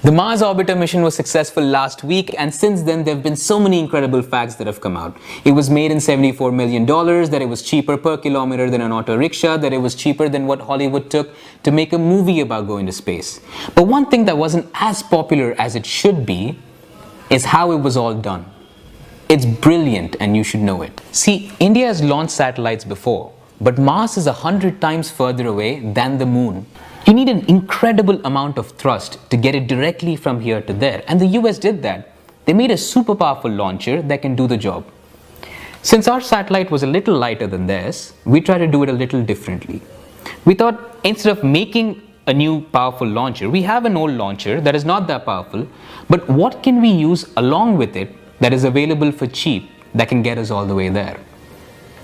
The Mars orbiter mission was successful last week, and since then there have been so many incredible facts that have come out. It was made in $74 million, that it was cheaper per kilometer than an auto rickshaw, that it was cheaper than what Hollywood took to make a movie about going to space. But one thing that wasn't as popular as it should be is how it was all done. It's brilliant and you should know it. See, India has launched satellites before, but Mars is 100 times further away than the moon. You need an incredible amount of thrust to get it directly from here to there, and the US did that. They made a super powerful launcher that can do the job. Since our satellite was a little lighter than theirs, we tried to do it a little differently. We thought instead of making a new powerful launcher, we have an old launcher that is not that powerful, but what can we use along with it that is available for cheap that can get us all the way there?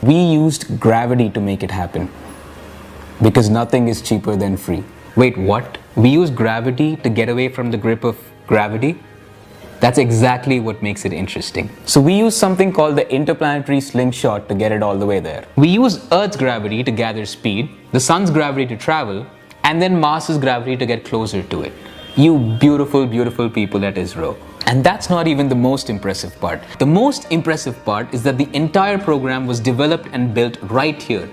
We used gravity to make it happen. Because nothing is cheaper than free. Wait, what? We use gravity to get away from the grip of gravity? That's exactly what makes it interesting. So we use something called the interplanetary slingshot to get it all the way there. We use Earth's gravity to gather speed, the Sun's gravity to travel, and then Mars's gravity to get closer to it. You beautiful, beautiful people at ISRO. And that's not even the most impressive part. The most impressive part is that the entire program was developed and built right here.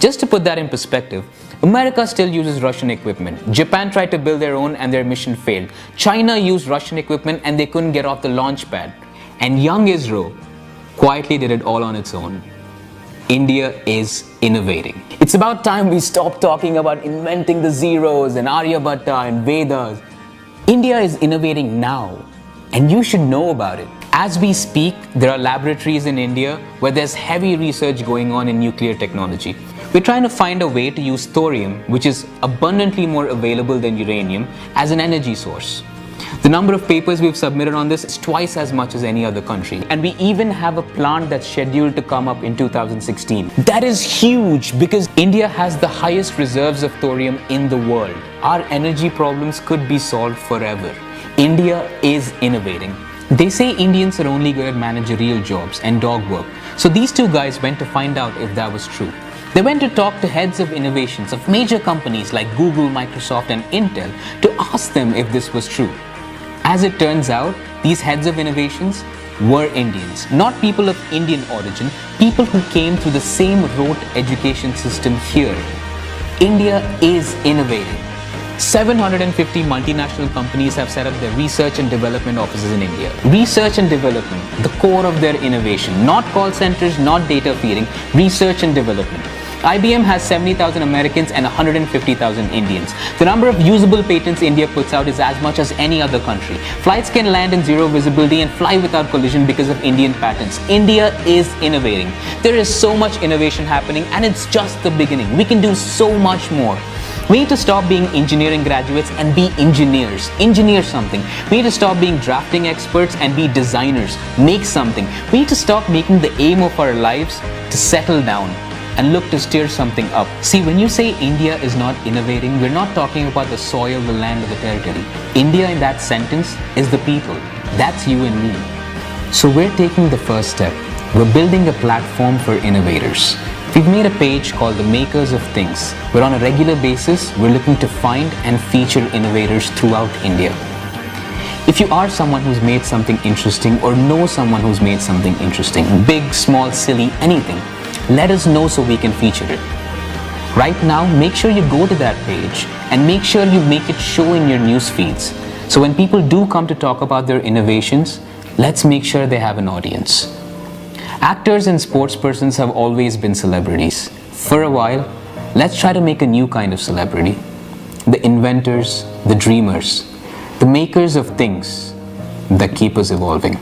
Just to put that in perspective, America still uses Russian equipment. Japan tried to build their own and their mission failed. China used Russian equipment and they couldn't get off the launch pad. And young ISRO quietly did it all on its own. India is innovating. It's about time we stop talking about inventing the zeros and Aryabhatta and Vedas. India is innovating now, and you should know about it. As we speak, there are laboratories in India where there's heavy research going on in nuclear technology. We're trying to find a way to use thorium, which is abundantly more available than uranium, as an energy source. The number of papers we've submitted on this is twice as much as any other country. And we even have a plant that's scheduled to come up in 2016. That is huge because India has the highest reserves of thorium in the world. Our energy problems could be solved forever. India is innovating. They say Indians are only good at managerial jobs and dog work. So these two guys went to find out if that was true. They went to talk to heads of innovations of major companies like Google, Microsoft and Intel to ask them if this was true. As it turns out, these heads of innovations were Indians, not people of Indian origin, people who came through the same rote education system here. India is innovating. 750 multinational companies have set up their research and development offices in India. Research and development, the core of their innovation, not call centers, not data feeding, research and development. IBM has 70,000 Americans and 150,000 Indians. The number of usable patents India puts out is as much as any other country. Flights can land in zero visibility and fly without collision because of Indian patents. India is innovating. There is so much innovation happening and it's just the beginning. We can do so much more. We need to stop being engineering graduates and be engineers. Engineer something. We need to stop being drafting experts and be designers. Make something. We need to stop making the aim of our lives to settle down and look to steer something up. See, when you say India is not innovating, we're not talking about the soil, the land, or the territory. India in that sentence is the people. That's you and me. So we're taking the first step. We're building a platform for innovators. We've made a page called The Makers of Things, where on a regular basis, we're looking to find and feature innovators throughout India. If you are someone who's made something interesting or know someone who's made something interesting, big, small, silly, anything, let us know so we can feature it. Right now, make sure you go to that page and make sure you make it show in your news feeds. So when people do come to talk about their innovations, let's make sure they have an audience. Actors and sportspersons have always been celebrities. For a while, let's try to make a new kind of celebrity. The inventors, the dreamers, the makers of things that keep us evolving.